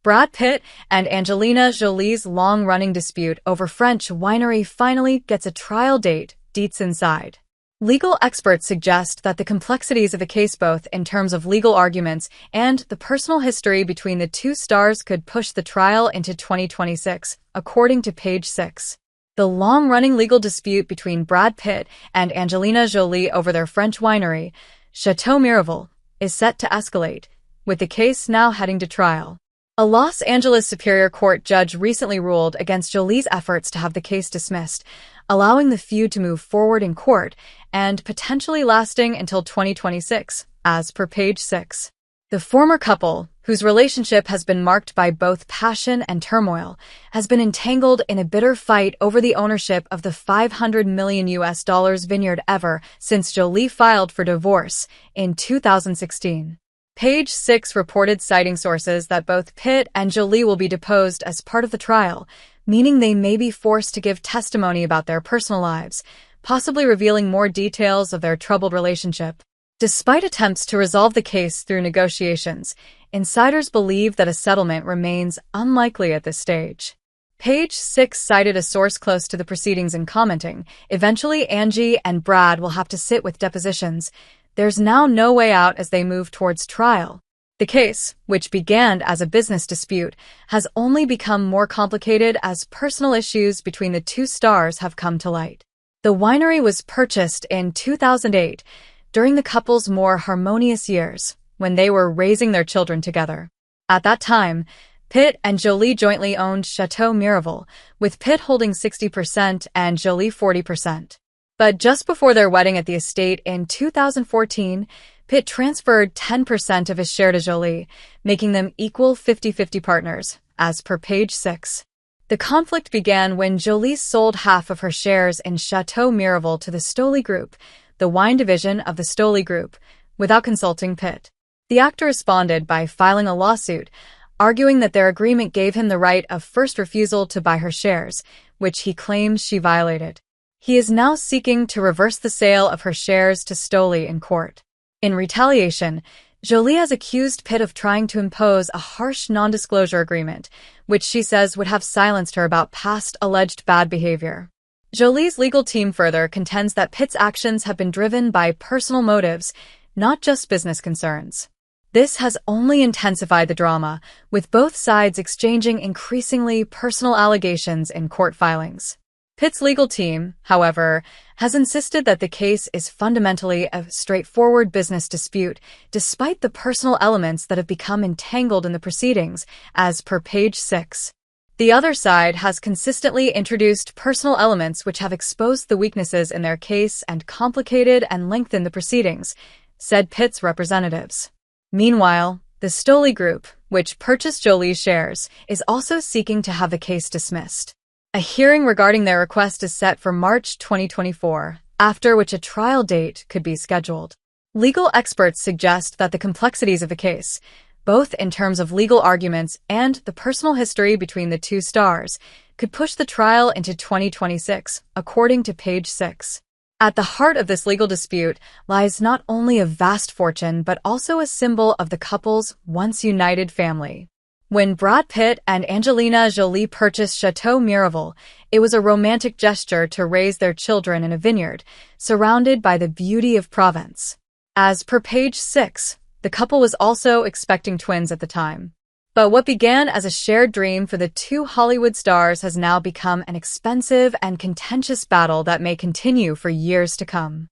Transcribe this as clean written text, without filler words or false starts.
Brad Pitt and Angelina Jolie's long-running dispute over French winery finally gets a trial date, deets inside. Legal experts suggest that the complexities of the case, both in terms of legal arguments and the personal history between the two stars, could push the trial into 2026, according to page 6. The long-running legal dispute between Brad Pitt and Angelina Jolie over their French winery, Chateau Miraval, is set to escalate, with the case now heading to trial. A Los Angeles Superior Court judge recently ruled against Jolie's efforts to have the case dismissed, allowing the feud to move forward in court and potentially lasting until 2026, as per page 6. The former couple, whose relationship has been marked by both passion and turmoil, has been entangled in a bitter fight over the ownership of the $500 million vineyard ever since Jolie filed for divorce in 2016. Page 6 reported, citing sources, that both Pitt and Jolie will be deposed as part of the trial, meaning they may be forced to give testimony about their personal lives, possibly revealing more details of their troubled relationship. Despite attempts to resolve the case through negotiations, insiders believe that a settlement remains unlikely at this stage. Page 6 cited a source close to the proceedings in commenting, "Eventually Angie and Brad will have to sit with depositions. There's now no way out as they move towards trial." The case, which began as a business dispute, has only become more complicated as personal issues between the two stars have come to light. The winery was purchased in 2008, during the couple's more harmonious years, when they were raising their children together. At that time, Pitt and Jolie jointly owned Chateau Miraval, with Pitt holding 60% and Jolie 40%. But just before their wedding at the estate in 2014, Pitt transferred 10% of his share to Jolie, making them equal 50-50 partners, as per page 6. The conflict began when Jolie sold half of her shares in Chateau Miraval to the Stoli Group, the wine division of the Stoli Group, without consulting Pitt. The actor responded by filing a lawsuit, arguing that their agreement gave him the right of first refusal to buy her shares, which he claims she violated. He is now seeking to reverse the sale of her shares to Stoli in court. In retaliation, Jolie has accused Pitt of trying to impose a harsh non-disclosure agreement, which she says would have silenced her about past alleged bad behavior. Jolie's legal team further contends that Pitt's actions have been driven by personal motives, not just business concerns. This has only intensified the drama, with both sides exchanging increasingly personal allegations in court filings. Pitt's legal team, however, has insisted that the case is fundamentally a straightforward business dispute, despite the personal elements that have become entangled in the proceedings, as per page 6. The other side has consistently introduced personal elements which have exposed the weaknesses in their case and complicated and lengthened the proceedings, said Pitt's representatives. Meanwhile, the Stoli Group, which purchased Jolie's shares, is also seeking to have the case dismissed. A hearing regarding their request is set for March 2024, after which a trial date could be scheduled. Legal experts suggest that the complexities of the case, both in terms of legal arguments and the personal history between the two stars, could push the trial into 2026, according to page 6. At the heart of this legal dispute lies not only a vast fortune but also a symbol of the couple's once united family. When Brad Pitt and Angelina Jolie purchased Chateau Miraval, it was a romantic gesture to raise their children in a vineyard, surrounded by the beauty of Provence. As per page 6, the couple was also expecting twins at the time. But what began as a shared dream for the two Hollywood stars has now become an expensive and contentious battle that may continue for years to come.